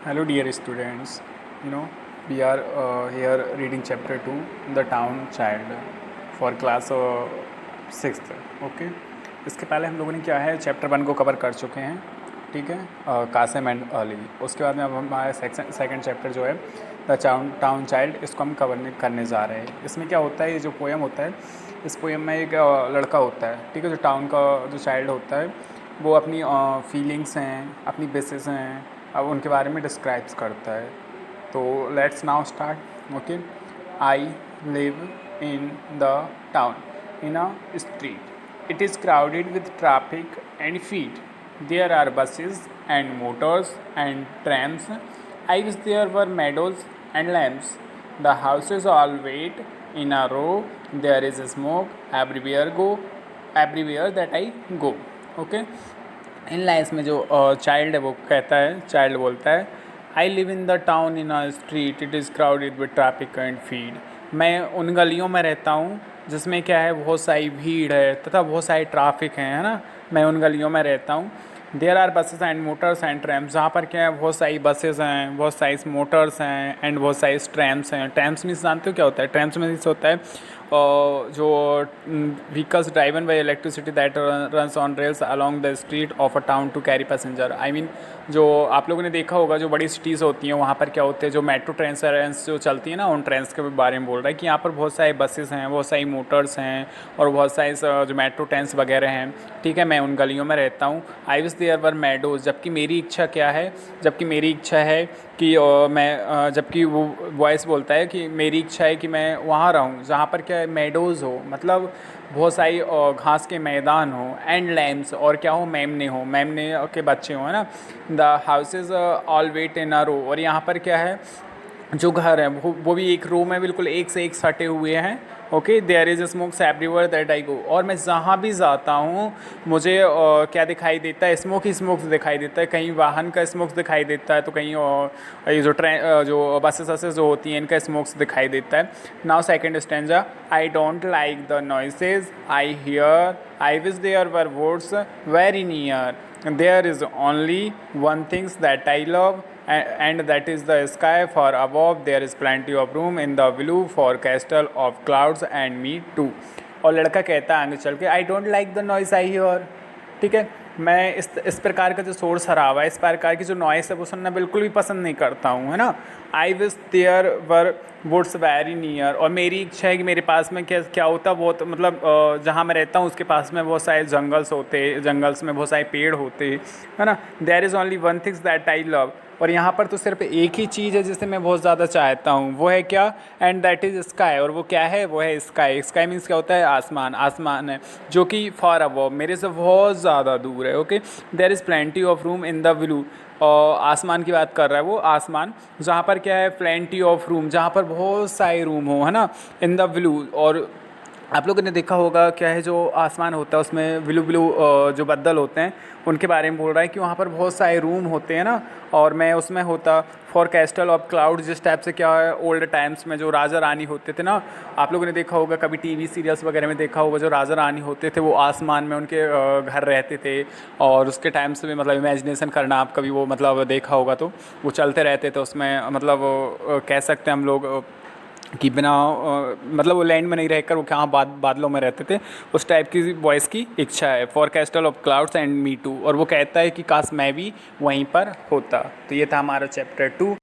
Hello, dear students. We are here reading chapter 2, The Town Child, for class 6th. Okay, इसके पहले हम लोगों ने क्या है चैप्टर 1 को कवर कर चुके हैं, ठीक है, कासिम एंड अली। उसके बाद में अब हमारा सेकंड चैप्टर जो है द टाउन चाइल्ड, इसको हम कवर करने जा रहे हैं। इसमें क्या होता है, ये जो पोएम होता है, इस पोएम में एक लड़का होता है, ठीक है, जो टाउन का जो चाइल्ड होता है, वो अपनी फीलिंग्स हैं, अपनी बेसिस हैं, अब उनके बारे में डिस्क्राइब्स करता है। तो let's now start. Okay, I live in the town in a street. It is crowded with traffic and feet. There are buses and motors and trams. I wish there were meadows and lamps. The houses all wait in a row. There is smoke everywhere that I go. Okay. In lines में जो child है वो कहता है, child बोलता है, I live in the town in a street. It is crowded with traffic and feed. मैं उन गलियों में रहता हूँ जिसमें क्या है, बहुत सारी भीड़ है तथा बहुत सारी ट्रैफिक है ना. मैं उन गलियों में रहता हूँ. There are buses and motors and trams. जहाँ पर क्या है, बहुत सारी बसेस हैं, बहुत सारी मोटर्स हैं एंड बहुत सारी ट्रैम्स हैं. ट्रैम्स मीन्स जानते हो क्या होता है? ट्रैम्स मीन्स होता है जो vehicles driven by electricity that runs on rails along the street of a town to carry passenger. I mean जो आप लोगों ने देखा होगा, जो बड़ी सिटीज़ होती हैं वहाँ पर क्या होते हैं, जो मेट्रो ट्रेन्स जो चलती हैं ना, उन ट्रेन्स के बारे में बोल रहा है कि यहाँ पर बहुत सारे बसेस हैं, बहुत सारी मोटर्स हैं और बहुत सारे जो मेट्रो ट्रेन्स वगैरह हैं. ठीक है, मैं उन गलियों में रहता हूँ. I wish there were meadows. जबकि मेरी इच्छा क्या है, जबकि मेरी इच्छा है कि जबकि वो वॉइस बोलता है कि मेरी इच्छा है कि मैं वहाँ रहूँ जहाँ पर क्या है, मेडोज़ हो, मतलब बहुत सारी घास के मैदान हो, एंड लैम्प्स, और क्या हो, मेमने के बच्चे हों, है ना. द हाउसेज ऑल वेट इन अ रो. और यहाँ पर क्या है, जो घर है वो भी एक रो में बिल्कुल एक से एक सटे हुए हैं. Okay, there is smokes everywhere that I go. और मैं जहाँ भी जाता हूँ मुझे क्या दिखाई देता है, स्मोक ही स्मोक्स दिखाई देता है. कहीं वाहन का स्मोक्स दिखाई देता है, तो कहीं ये जो जो बसेस वसेस जो होती हैं इनका स्मोक्स दिखाई देता है. Now second stanza. I don't like the noises I hear. I wish there were words very near. There is only one things that I love and that is the sky. For above there is plenty of room in the blue for castle of clouds and me too. और लड़का कहता है आगे चल के, आई don't like the noise I hear. ठीक है, मैं इस प्रकार का जो शोर शराबा है, इस प्रकार की जो नॉइस है वो सुनना बिल्कुल भी पसंद नहीं करता हूँ, है ना. I wish there were woods very near. और मेरी इच्छा है कि मेरे पास में क्या क्या होता, बहुत मतलब जहाँ मैं रहता हूँ उसके पास में बहुत सारे जंगल्स होते, जंगल्स में बहुत सारे पेड़ होते, है ना. There is only one things that I love. और यहाँ पर तो सिर्फ एक ही चीज़ है जिसे मैं बहुत ज़्यादा चाहता हूँ, वो है क्या, एंड दैट इज़ स्काई. और वो क्या है, वो है स्काई. स्काई मीन्स क्या होता है, आसमान. आसमान है जो कि फॉर अबव, मेरे से बहुत ज़्यादा दूर है. Okay, there is plenty of room in the blue. और आसमान की बात कर रहा है वो, आसमान जहाँ पर क्या है, प्लेंटी ऑफ रूम, जहाँ पर बहुत सारे रूम हो, है ना, इन द ब्लू. और आप लोगों ने देखा होगा क्या है, जो आसमान होता है उसमें ब्लू ब्लू जो बादल होते हैं उनके बारे में बोल रहा है कि वहाँ पर बहुत सारे रूम होते हैं ना. और मैं उसमें होता फॉर कैस्टल ऑफ क्लाउड. जिस टाइप से क्या है, ओल्ड टाइम्स में जो राजा रानी होते थे ना, आप लोगों ने देखा होगा, कभी टीवी सीरियल्स वगैरह में देखा होगा, जो राजा रानी होते थे वो आसमान में उनके घर रहते थे. और उसके टाइम से भी मतलब इमेजिनेशन करना, आप कभी वो मतलब देखा होगा तो वो चलते रहते थे उसमें, मतलब कह सकते हैं हम लोग कि बिना मतलब वो लैंड में नहीं रहकर वो कहाँ बादलों में रहते थे. उस टाइप की वॉइस की इच्छा है, for castle of clouds and me too. और वो कहता है कि काश मैं भी वहीं पर होता. तो ये था हमारा चैप्टर 2.